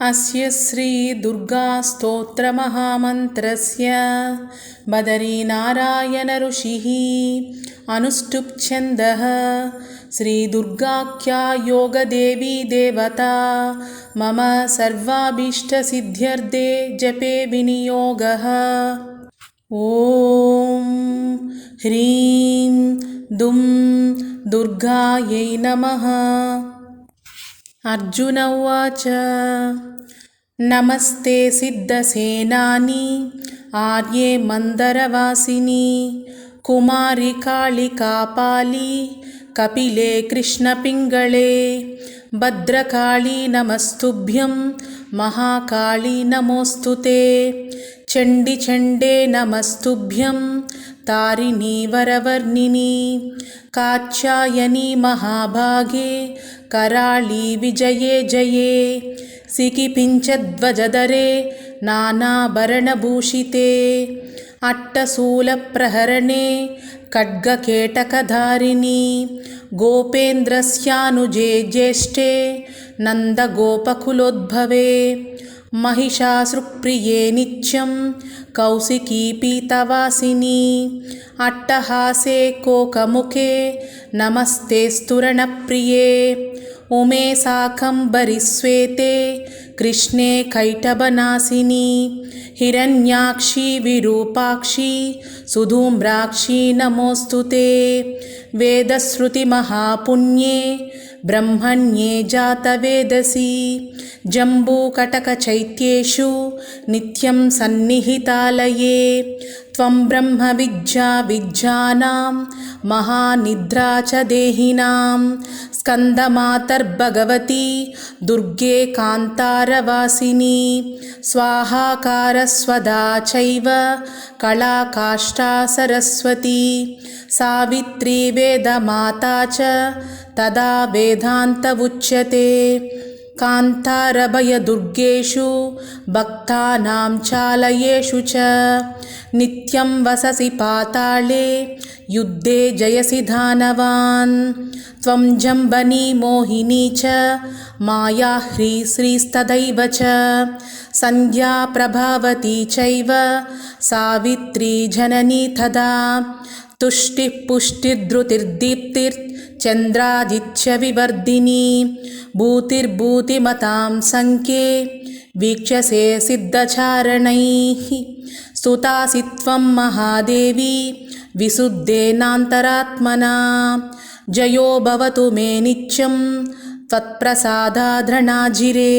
अस्य श्रीदुर्गास्तोत्रमहामन्त्रस्य बदरीनारायणऋषिः अनुष्टुप् छन्दः। श्रीदुर्गाख्या योगदेवी देवता मम सर्वाभीष्टसिद्ध्यर्थे जपे विनियोगः। ॐ ह्रीं दुं दुर्गायै नमः। अर्जुन उवाच नमस्ते सिद्धसेनानि आर्ये मन्दरवासिनि कुमारि कालिकापालि कपिले कृष्णपिङ्गळे भद्रकाळि नमस्तुभ्यं महाकाळि नमोऽस्तु ते चण्डि चण्डे नमस्तुभ्यं तारिणी वरवर्णिनि कात्यायनि महाभागे कराळि विजये जये सिकिपिञ्चध्वजधरे नानाभरणभूषिते अट्टशूलप्रहरणे खड्गकेटकधारिणि गोपेन्द्रस्यानुजे ज्येष्ठे नन्दगोपकुलोद्भवे महिषासुरप्रिये नित्यं कौशिकीपीतवासिनि अट्टहासे कोकमुखे नमस्तेस्तुरणप्रिये उमे शाकम्भरीश्वेते कृष्णे कैटभनासिनि हिरण्याक्षि विरूपाक्षि सुधूम्राक्षि नमोऽस्तु ते वेदश्रुतिमहापुण्ये ब्रह्मण्ये जातवेदसी जम्बूकटकचैत्येषु नित्यं सन्निहितालये त्वं ब्रह्मविद्या विद्यानां महानिद्रा च देहिनां स्कन्दमातर्भगवती दुर्गे कान्तारवासिनी स्वाहाकारस्वदा चैव कलाकाष्ठा सरस्वती सावित्री वेदमाता च तदा वेदान्त उच्यते कान्तारभयदुर्गेषु भक्तानां चालयेषु च नित्यं वससि पाताले युद्धे जयसि दानवान् त्वं जम्बनी मोहिनी च माया श्रीस्तदैव च सन्ध्या प्रभावती चैव सावित्री जननी तदा तुष्टिः पुष्टिर्धृतिर्दीप्तिर्चन्द्रादित्यविवर्धिनी भूतिर्भूतिमतां संख्ये वीक्षसे सिद्धचारणैः स्तुतासि त्वं महादेवी विशुद्धेनान्तरात्मना जयो भवतु मे नित्यं त्वत्प्रसादादृणाजिरे।